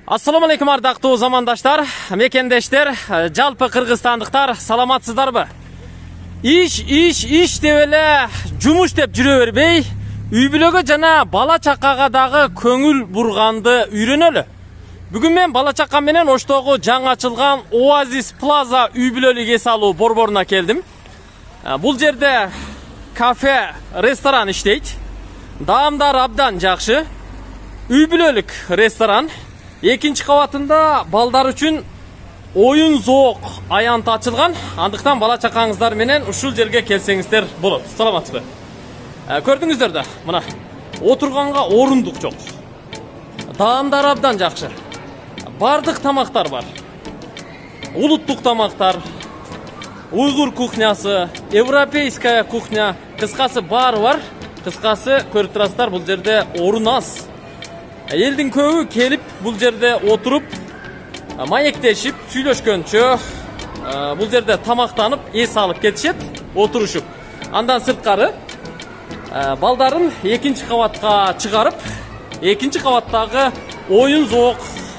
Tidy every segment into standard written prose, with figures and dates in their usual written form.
Assalamu alaikum ардактуу замандаштар, мекендештер, жалпы кыргызстандыктар, саламатсыздарбы? Иш деп эле жумуш деп жүрө бербей, үй бүлөгө жана бала чакага дагы көңүл бурганды үйрөнөлү. Бүгүн мен бала чакам менен Оштогу жаңы ачылган Oasis Plaza үй бүлөлүк эс алуу борборуна келдим. Бул жерде кафе, ресторан иштейт. Даамдар абдан жакшы. Үй бүлөлүк ресторан. Экинчи кабатында балдар үчүн оюн зоок аянт ачылган. Андыктан бала чакаңыздар менен ушул жерге келсеңиздер болот. Саламатсызбы? Көрдүңүздөр да, мына отурганга орундук жок. Даамдар абдан жакшы. Бардык тамактар бар. Улуттук тамактар, уйгур кухнясы, европейская кухня, кыскасы баары бар. Кыскасы көрүп турасыздар, бул жерде орун аз. Элдин көбү келип бул жерде отуруп, маектешип, сүйлөшкөнчө бул жерде тамактанып, эс алып кетишет, отурушуп. Андан сырткары балдарын экинчи кабатка чыгарып, экинчи кабаттагы оюн зоок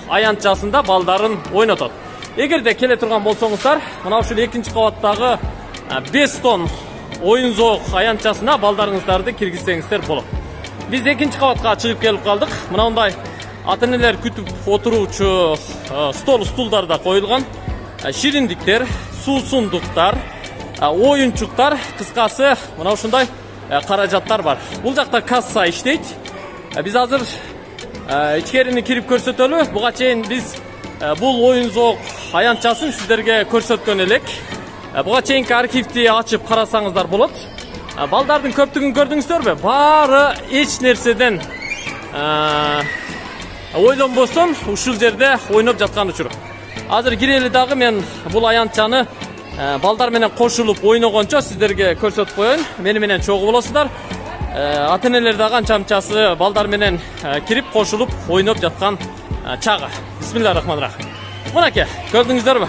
аянтчасында балдарын ойнотот. Эгерде келе турган болсоңуздар, мына ушул экинчи кабаттагы 5 тонн оюн зоок аянтчасына балдарыңыздарды киргизсеңиздер болот. Biz экинчи кабатка чыгып келип калдык. Мынандай ата-энелер күтүп отуруучу стул-стулдар да коюлган. Шириндиктер, суусундуктар, оюнчуктар, кыскасы мына ушундай каражаттар бар. Бул жакта касса иштейт. Биз азыр ичкерини кирип көрсөтөлү. Буга чейин биз бул оюн зоок аянтчасын сиздерге көрсөткөн элек. Буга чейинки архивди ачып карасаңыздар болот. Балдардын көптүгүн көрдүңүздөрбү? Баары эч нерседен ойлонбостон ушул жерде ойноп жаткан учур. Азыр кирели дагы мен бул аянтчаны балдар менен кошулуп ойногончо сиздерге көрсөтүп коеюн. Мени менен чогуу болосуздар. Ата-энелер дагы анча-мынчасы балдар менен кирип кошулуп ойноп жаткан чагы. Бисмиллахиррахманиррахим. Мынакей, көрдүңүздөрбү?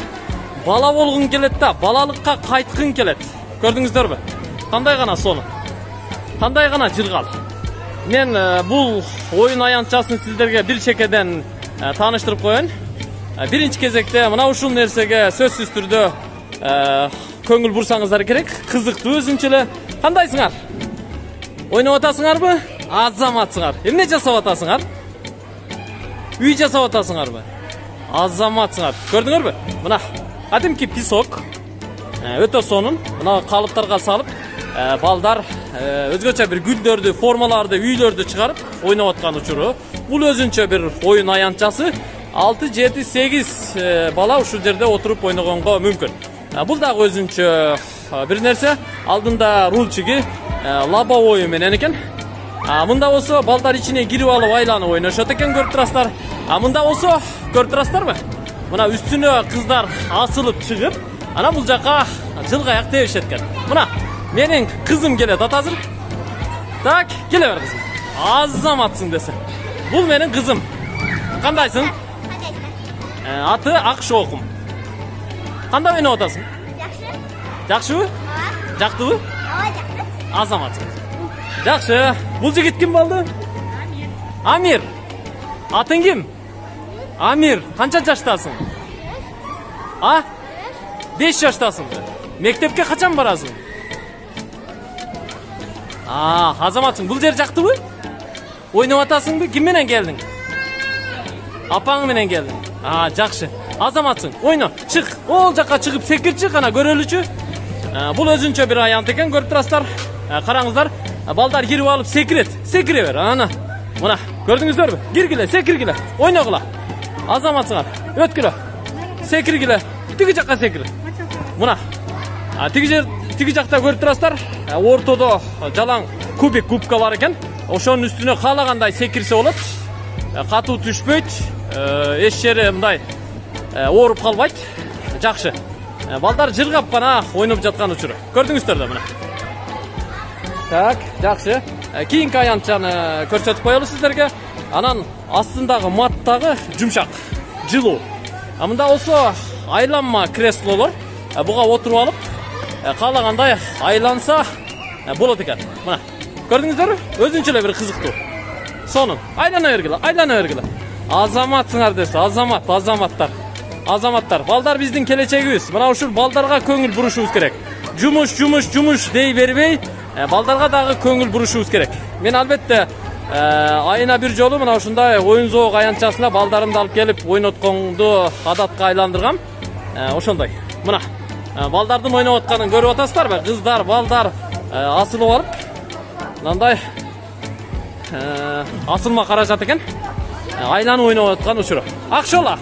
Бала болгун келет да, балалыкка кайткын келет. Көрдүңүздөрбү? Кандай гана сону, кандай гана жыргал. Мен бул оюн аянтчасын сиздерге бир чекеден тааныштырып коеюн. Биринчи кезекте мына ушул нерсеге сөзсүз түрдө көңүл бурсаңыздар керек. Кызыктуу өзүнчө эле. Кандайсыңар? Ойноп атасыңарбы? Азаматсыңар. Эмне жасап атасыңар? Үй жасап атасыңарбы? Азаматсыңар. Көрдүңөрбү? Мына кадимки песок. Өтө сонун. Мына калыптарга салып балдар өзгөчө бир гүлдөрдү, формаларды, үйлөрдү чыгарып ойноп аткан учуру. Бул өзүнчө бир оюн аянтчасы. 6, 7, 8 бала ушул жерде отуруп ойногонго мүмкүн. Бул дагы өзүнчө бир нерсе. Алдында рульчиги лобовой менен экен. Мында болсо балдар ичине кирип алып айланып ойношот экен, көрүп турасыздар. Мында болсо көрүп турасыздарбы? Мына үстүнө кыздар асылып чыгып, ана бул жака жылгаяк тебишет экен. Мына менин кызым келет атазыр. Так, келе бер кызым. Азаматсың десе. Бул менин кызым. Кандайсың? Аты Акшоокум. Кандай ойноп атасың? Жакшы. Жакшыбы? Жактыбы? Жакты. Азаматсың. Жакшы. Бул жигит ким болду? Амир. Атың ким? Амир. Канча жаштасың? 5 жаштасыңбы? Мектепке качан барасың? Азаматсың. Бул жер жактыбы? Ойноп атасыңбы? Ким менен келдиң? Апаң менен келдиң. Жакшы. Азаматсың. Ойно. Чык. Ол жакка чыгып секирчи, кана көрөлүчү. Бул өзүнчө бир аянт экен, көрүп турасыздар. Караңыздар. Балдар кирип алып секирет. Секире бер. Ана. Мына, көрдүңүздөрбү? Киргиле, секиргиле. Ойногула. Азаматсыңар. Өткүлө. Секиргиле. Тиги жакка секир. Мына. Тиги жакта көрүп турасыздар. Ортодо жалаң кубик губка бар экен. Ошонун үстүнө каалагандай секирсе болот. Катуу түшпөйт. Эч жери мындай ооруп калбайт. Жакшы. Балдар жыргап гана ойноп жаткан учуру. Көрдүңүздөр да мына. Так, жакшы. Кийинки аянтчаны көрсөтүп коелу сиздерге. Анан астындагы маттагы жумшак, жылуу. Мында болсо айланма креслолор. Буга отуруп алып, каалагандай айланса болот экен. Мына. Көрдүңүздөрбү? Өзүнчө эле бир кызыктуу. Сонун. Айлана бергиле, айлана бергиле. Азаматсыңар десе, азаматтар. Азаматтар, балдар биздин келечегибиз. Мына ушул балдарга көңүл бурушубуз керек. Жумуш дей бербей, балдарга дагы көңүл бурушубуз керек. Мен албетте айына бир жолу мына ушундай оюн зоок аянтчасына балдарымды алып келип ойнотконду адатка айландыргам. Ошондой. Мына балдардын ойноп атканын көрүп атасыздарбы? Кыздар, балдар асылып алып мындай асылма каражат экен. Айланып ойноп аткан учуру. Акшола.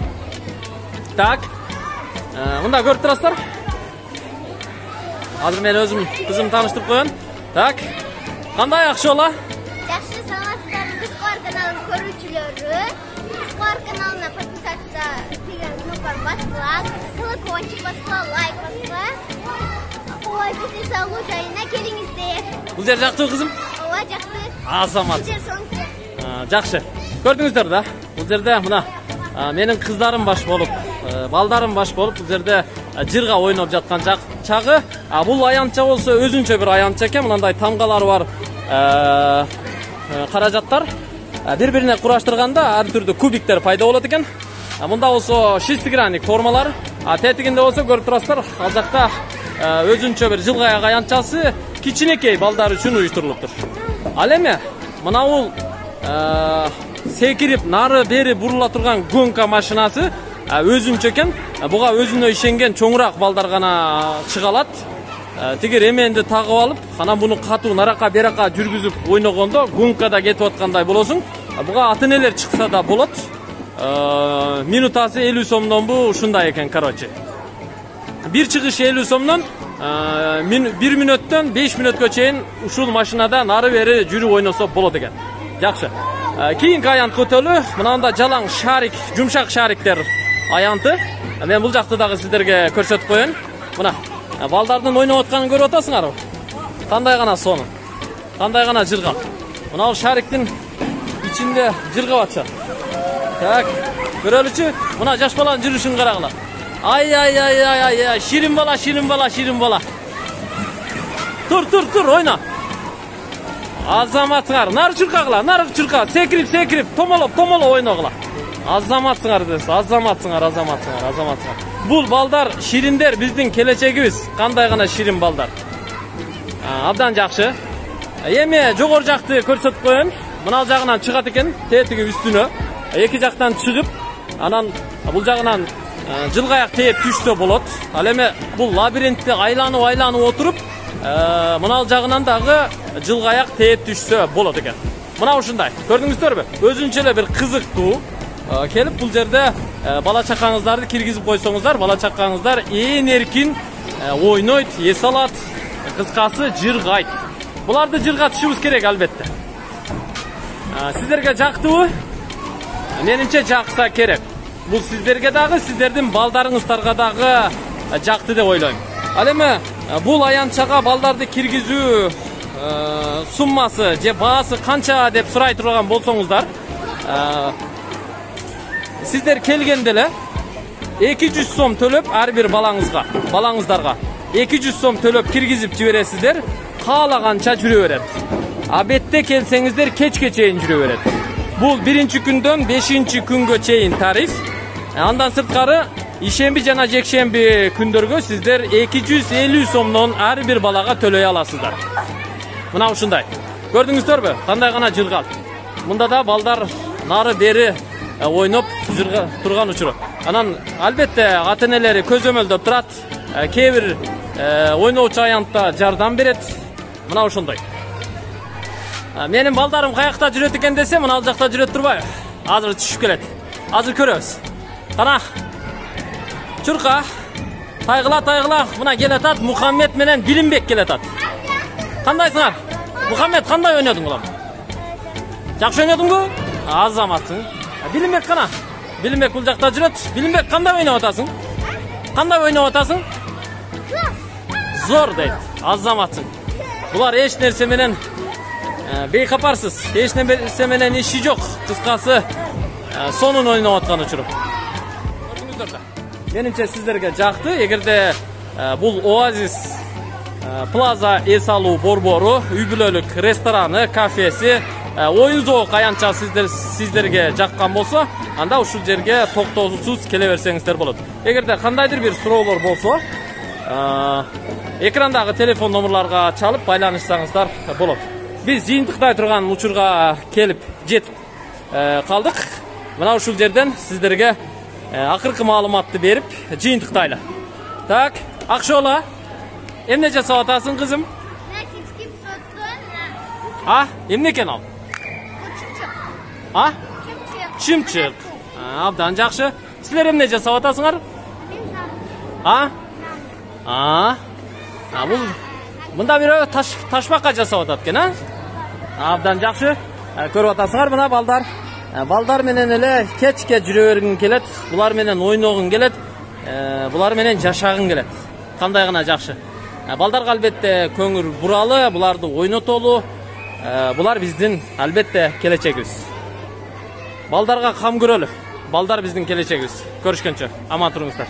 Так. Мында көрүп турасыздар. Азыр мен өзүм кызым тааныштырып коёюн. Так. Кандай Акшола? Жакшы, саламатсыздар. Бизкор каналын көрүүчүлөрү. Бизкор каналына подписаться деген кнопканы баскыла, колокольчик баскыла, лайк баскыла. Оазис салуу жайына келиңиздер. Бул жер жактыбы кызым? Ооба, жакшы. Азамат. Бул жер соңку. Жакшы. Көрдүңүздөр да? Бул жерде мына менин кыздарым баш болуп, балдарым баш болуп бул жерде жырга ойноп жаткан чагы. Бул аянтча болсо өзүнчө бир аянтча экен. Мындай тамгалары бар каражаттар бири-бирине кураштырганда ар түрдүү кубиктер пайда болот экен. Мында болсо шестигранник формалар, тетигинде болсо көрүп турасыздар, ал жакта өзүнчө бир жылгаяк аянтчасы кичинекей балдар үчүн уюштурулуптур. Ал эми мына бул секирип нары бери бурула турган гонка машинасы өзүнчө экен. Буга өзүнө ишенген чоңураак балдар гана чыга алат. Тиги ременди тагып алып, анан буну катуу нарака берака жүргүзүп ойногондо гонкада кетип аткандай болосуң. Буга ата-энелер чыкса да болот. Минутасы 50 сомдонбу ушундай экен, короче. Бир чыгыш 50 сомдон 1 мүнөттөн 5 мүнөткө чейин ушул машинада нары бери жүрүп ойносо болот экен. Жакшы. Кийинки аянт көтөлүү. Мынанда жалаң шарик, жумшак шариктер аянты. Мен бул жакты дагы сиздерге көрсөтүп коеюн. Мына балдардын ойноп атканын көрүп атасыңарбы? Кандай гана сонун, кандай гана жыргап. Мына бул шариктин ичинде жыргап атышат. Так, көрөлүчү? Мына жаш баланын жүрүшүн карагыла. Ай, ширин бала. Тур, ойна. Азаматсыңар, нары чурка, секирип, томолоп ойногула. Азаматсыңар десе, азаматсыңар. Бул балдар шириндер биздин келечегибиз. Кандай гана ширин балдар. Абдан жакшы. Эми жогору жакты көрсөтүп коеюн. Мына жагынан чыгат экен, тетиги үстүнө. Эки жактан чыгып, анан бул жагынан жылгаяк тээп түшсө болот. Ал эми бул лабиринтти айланып отуруп, мына жагынан дагы жылгаяк тээп түшсө болот экен. Мына ушундай. Көрдүңүздөрбү? Өзүнчө эле бир кызыктуу. Келип бул жерде бала чакаңыздарды киргизип койсоңуздар, бала чакаңыздар ээн эркин ойнойт, эс алат, кыскасы жыргайт. Буларды жыргатышыбыз керек албетте. Сиздерге жактыбы? Менимче жакса керек. Бул сиздерге дагы, сиздердин балдарыңыздарга дагы жакты деп ойлойм. Ал эми бул аянтчага балдарды киргизүү суммасы же баасы канча деп сурай турган болсоңуздар, сиздер келгенде эле 200 сом төлөп ар бир балаңыздарга 200 сом төлөп киргизип жибересиздер, каалаганча жүрө берет. Абетте келсеңиздер кечке чейин жүрө берет. Бул 1-күндөн 5-күнгө чейин тариф. Андан сырткары ишемби жана жекшемби күндөргө сиздер 250 сомдон ар бир балага төлөй аласыздар. Мына ушундай. Көрдүңүздөрбү? Кандай гана жыргал. Мында да балдар нары бери ойноп жырга турган учуру. Анан албетте ата-энелери көзөмөлдөп турат. Кээ бир ойноочу аянтта жардам берет. Мына ошондой. Менин балдарым каякта жүрөт экен десе, мына ал жакта жүрөт турбайбы? Азыр түшүп келет. Азыр көрөбүз. Кана. Чурка. Тайгыла. Мына келатат Мухаммед менен Билимбек келатат. Кандайсыңар? Мухаммед, кандай ойнодуң улам? Жакшы ойнодуңбу? Азаматсың. Билимбек кана? Билимбек бул жакта жүрөт. Билимбек, кандай ойноп атасың? Зор дейт. Азаматсың. Булар эч нерсе менен бейкапарсыз. Эч нерсе менен иши жок. Кыскасы сонун ойноп аткан учур. Көрдүңүздөр да. Менимче сиздерге жакты. Эгерде бул Оазис Плаза эс алуу борбору, үй бүлөлүк рестораны, кафеси Oyun zooq аянча сиздерге жаккан болсо, анда ушул жерге токтоосуз келе берсеңиздер болот. Эгерде кандайдыр бир суроолор болсо, экрандагы телефон номерларга чалып байланышсаңыздар болот. Биз жыйынтыктай турган учурга келип жетип калдык. Мына ушул жерден сиздерге акыркы маалыматты берип жыйынтыктайлы. Так, Акшола, эмне жасап атасың кызым? Эмне экен ал? Чымчык. Абдан жакшы. Силер эмне жасап атасыңар? Бул мында бирөө ташбака жасап атат экен, Абдан жакшы. Көрүп атасыңар мына балдар. Балдар менен эле кечке жүрө бергин келет. Булар менен ойногун келет. Булар менен жашагын келет. Кандай гана жакшы. Балдарга албетте көңүл буралы, буларды ойнотолу. Булар биздин албетте келечегибиз. Балдарга кам көрөлү. Балдар биздин келечегибиз. Көрүшкөнчө аман туруңуздар.